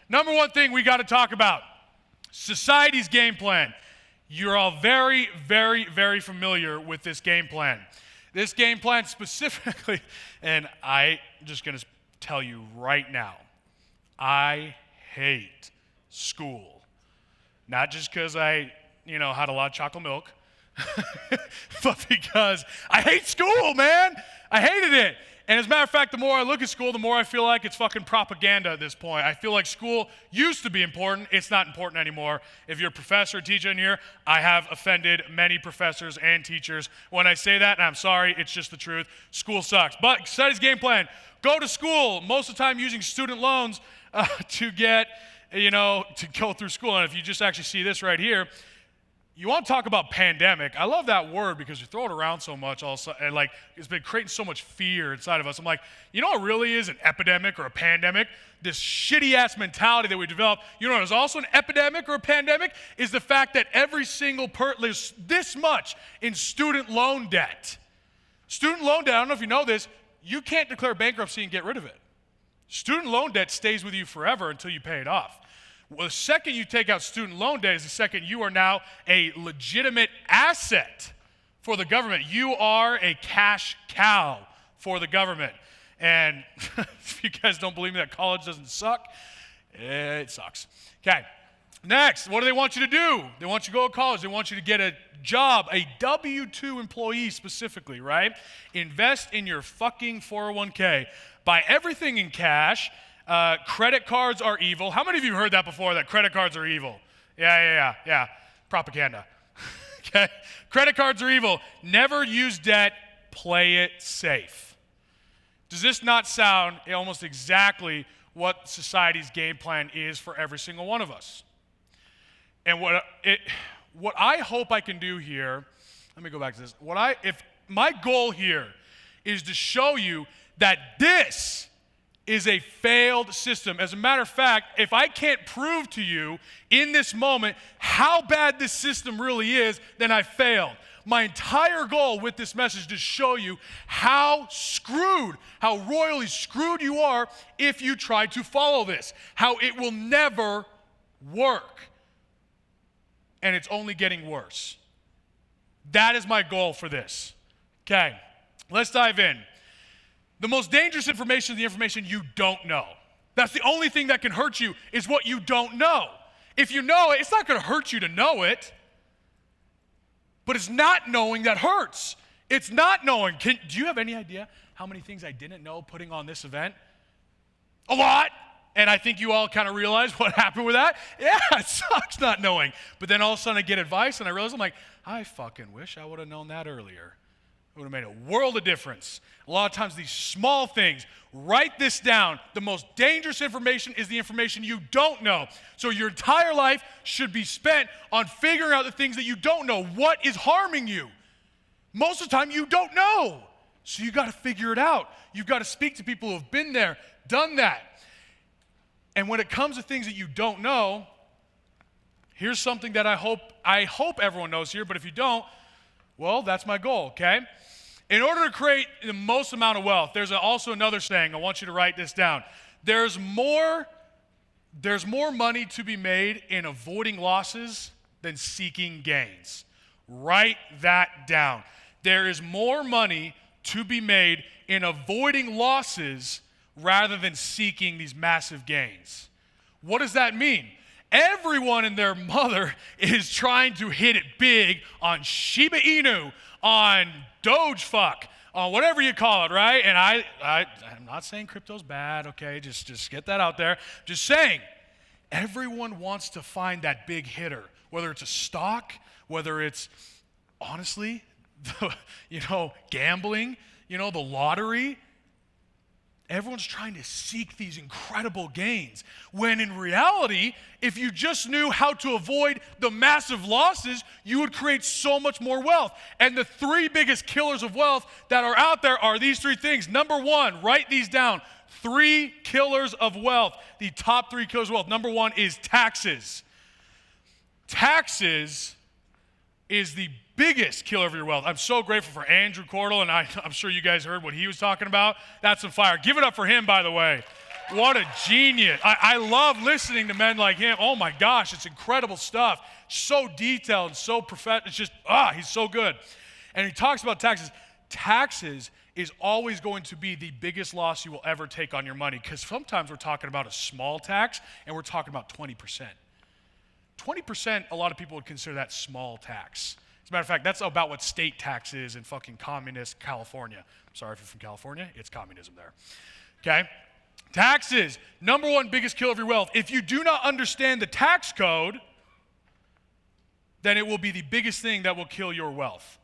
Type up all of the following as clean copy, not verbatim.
Number one thing we got to talk about, society's game plan. You're all very, very, very familiar with this game plan. This game plan specifically, and I'm just going to tell you right now, I hate school. Not just because I, had a lot of chocolate milk, but because I hate school, man. I hated it. And as a matter of fact, the more I look at school, the more I feel like it's fucking propaganda at this point. I feel like school used to be important. It's not important anymore. If you're a professor or teacher in here, I have offended many professors and teachers when I say that, and I'm sorry, it's just the truth. School sucks. But studies game plan, go to school, most of the time using student loans to get, to go through school. And if you just actually see this right here, you want to talk about pandemic. I love that word because you throw it around so much also, and it's been creating so much fear inside of us. I'm like, you know what really is an epidemic or a pandemic? This shitty-ass mentality that we developed. You know what is also an epidemic or a pandemic? Is the fact that every single there's this much in student loan debt. Student loan debt, I don't know if you know this, you can't declare bankruptcy and get rid of it. Student loan debt stays with you forever until you pay it off. Well, the second you take out student loan debt is the second you are now a legitimate asset for the government. You are a cash cow for the government. And if you guys don't believe me that college doesn't suck, it sucks. Okay, next, what do they want you to do? They want you to go to college. They want you to get a job, a W-2 employee specifically, right? Invest in your fucking 401k. Buy everything in cash. Credit cards are evil. How many of you heard that before, that credit cards are evil? Yeah. Propaganda. Okay? Credit cards are evil. Never use debt. Play it safe. Does this not sound almost exactly what society's game plan is for every single one of us? And what I hope I can do here, let me go back to this. If my goal here is to show you that this is a failed system. As a matter of fact, if I can't prove to you in this moment how bad this system really is, then I failed. My entire goal with this message is to show you how royally screwed you are if you try to follow this, how it will never work. And it's only getting worse. That is my goal for this. Okay, let's dive in. The most dangerous information is the information you don't know. That's the only thing that can hurt you is what you don't know. If you know it, it's not going to hurt you to know it. But it's not knowing that hurts. It's not knowing. Do you have any idea how many things I didn't know putting on this event? A lot. And I think you all kind of realize what happened with that. Yeah, it sucks not knowing. But then all of a sudden I get advice and I realize, I'm like, I fucking wish I would have known that earlier. It would have made a world of difference. A lot of times these small things, write this down. The most dangerous information is the information you don't know. So your entire life should be spent on figuring out the things that you don't know. What is harming you? Most of the time you don't know. So you got to figure it out. You've got to speak to people who have been there, done that. And when it comes to things that you don't know, here's something that I hope everyone knows here, but if you don't, well, that's my goal, okay? In order to create the most amount of wealth, there's also another saying. I want you to write this down. There's more money to be made in avoiding losses than seeking gains. Write that down. There is more money to be made in avoiding losses rather than seeking these massive gains. What does that mean? Everyone and their mother is trying to hit it big on Shiba Inu, on Dogefuck, on whatever you call it, right? And I'm not saying crypto's bad, okay? Just get that out there. Just saying, everyone wants to find that big hitter, whether it's a stock, whether it's, honestly, gambling, the lottery. Everyone's trying to seek these incredible gains, when in reality, if you just knew how to avoid the massive losses, you would create so much more wealth. And the three biggest killers of wealth that are out there are these three things. Number one, write these down. 3 killers of wealth. The top 3 killers of wealth. Number one is taxes. Taxes is the biggest killer of your wealth. I'm so grateful for Andrew Cordell, and I'm sure you guys heard what he was talking about. That's some fire. Give it up for him, by the way. What a genius. I love listening to men like him. Oh my gosh, it's incredible stuff. So detailed, so professional. It's just, he's so good. And he talks about taxes. Taxes is always going to be the biggest loss you will ever take on your money, because sometimes we're talking about a small tax and we're talking about 20%. 20%, a lot of people would consider that small tax. As a matter of fact, that's about what state tax is in fucking communist California. I'm sorry if you're from California, it's communism there. Okay? Taxes, number one biggest killer of your wealth. If you do not understand the tax code, then it will be the biggest thing that will kill your wealth.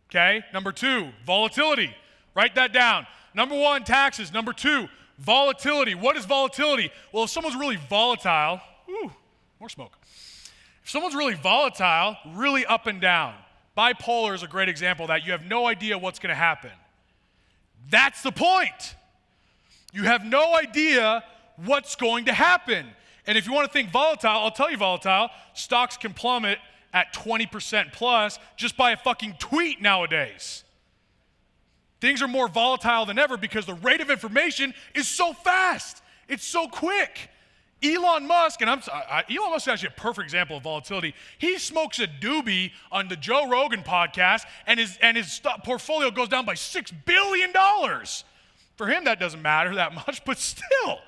Okay? Number two, volatility. Write that down. Number one, taxes. Number two, volatility. What is volatility? Well, if someone's really volatile, more smoke. If someone's really volatile, really up and down, bipolar is a great example of that. You have no idea what's going to happen. That's the point. You have no idea what's going to happen. And if you want to think volatile, I'll tell you volatile. Stocks can plummet at 20% plus just by a fucking tweet nowadays. Things are more volatile than ever because the rate of information is so fast. It's so quick. Elon Musk, and Elon Musk is actually a perfect example of volatility. He smokes a doobie on the Joe Rogan podcast, and his stock portfolio goes down by $6 billion. For him, that doesn't matter that much, but still,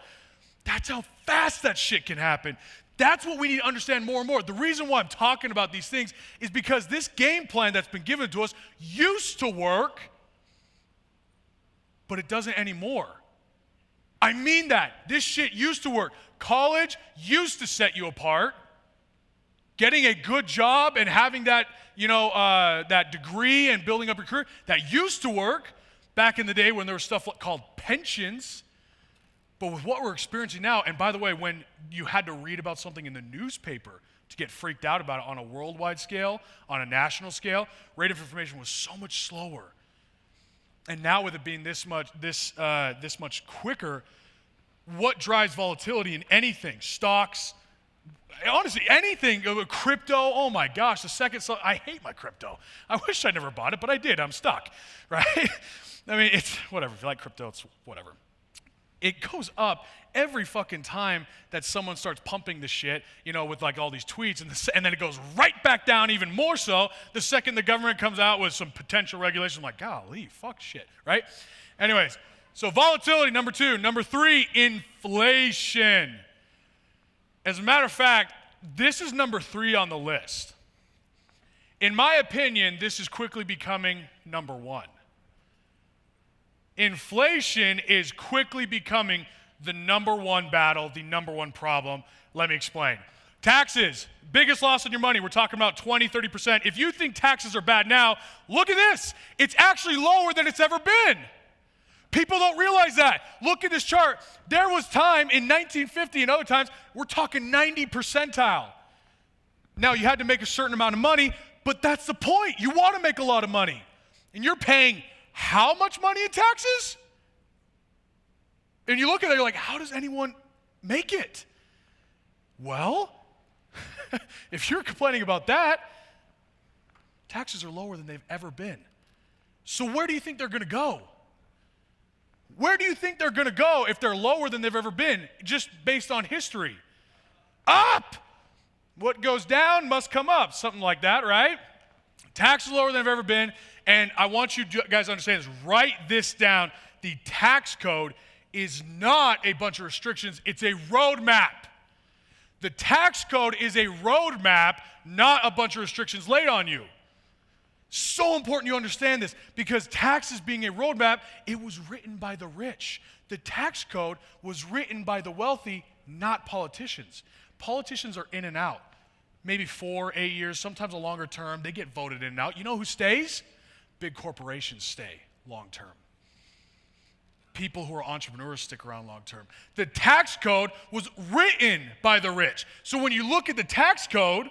that's how fast that shit can happen. That's what we need to understand more and more. The reason why I'm talking about these things is because this game plan that's been given to us used to work, but it doesn't anymore. I mean that. This shit used to work. College used to set you apart. Getting a good job and having that, that degree and building up your career, that used to work back in the day when there was stuff called pensions. But with what we're experiencing now, and by the way, when you had to read about something in the newspaper to get freaked out about it on a worldwide scale, on a national scale, rate of information was so much slower. And now with it being this much quicker, what drives volatility in anything? Stocks, honestly, anything, crypto, oh my gosh, I hate my crypto. I wish I never bought it, but I did, I'm stuck, right? I mean, it's whatever, if you like crypto, it's whatever. It goes up every fucking time that someone starts pumping the shit, with like all these tweets, and then it goes right back down even more so the second the government comes out with some potential regulations. I'm like, golly, fuck shit, right? Anyways, so volatility, number two. Number three, inflation. As a matter of fact, this is number three on the list. In my opinion, this is quickly becoming number one. Inflation is quickly becoming the number one battle, the number one problem. Let me explain. Taxes, biggest loss on your money. We're talking about 20, 30%. If you think taxes are bad now, look at this. It's actually lower than it's ever been. People don't realize that. Look at this chart. There was time in 1950 and other times, we're talking 90 percentile. Now, you had to make a certain amount of money, but that's the point. You want to make a lot of money. And you're paying how much money in taxes? And you look at it, you're like, how does anyone make it? Well, if you're complaining about that, taxes are lower than they've ever been. So where do you think they're going to go? Where do you think they're going to go if they're lower than they've ever been, just based on history? Up! What goes down must come up, something like that, right? Taxes lower than they've ever been, and I want you guys to understand this. Write this down. The tax code is not a bunch of restrictions. It's a roadmap. The tax code is a roadmap, not a bunch of restrictions laid on you. So important you understand this, because taxes being a roadmap, it was written by the rich. The tax code was written by the wealthy, not politicians. Politicians are in and out. Maybe 4, 8 years, sometimes a longer term. They get voted in and out. You know who stays? Big corporations stay long term. People who are entrepreneurs stick around long term. The tax code was written by the rich. So when you look at the tax code,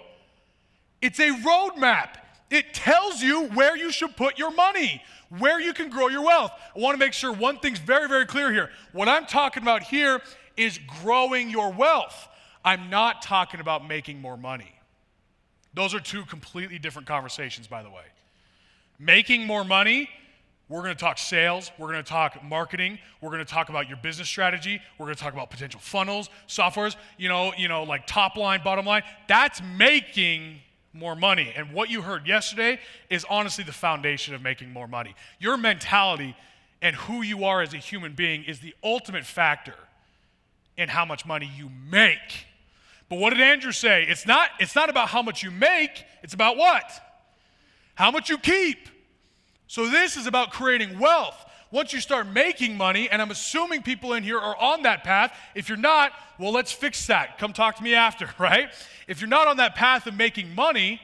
it's a roadmap. It tells you where you should put your money, where you can grow your wealth. I want to make sure one thing's very, very clear here. What I'm talking about here is growing your wealth. I'm not talking about making more money. Those are two completely different conversations, by the way. Making more money We're going to talk sales. We're going to talk marketing. We're going to talk about your business strategy. We're going to talk about potential funnels, softwares, like top line, bottom line. That's making more money. And what you heard yesterday is honestly the foundation of making more money. Your mentality and who you are as a human being is the ultimate factor in how much money you make. But what did Andrew say? It's not about how much you make, it's about what? How much you keep. So this is about creating wealth. Once you start making money, and I'm assuming people in here are on that path. If you're not, well, let's fix that. Come talk to me after, right? If you're not on that path of making money,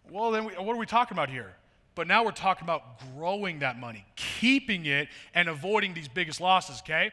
well, then what are we talking about here? But now we're talking about growing that money, keeping it, and avoiding these biggest losses, okay?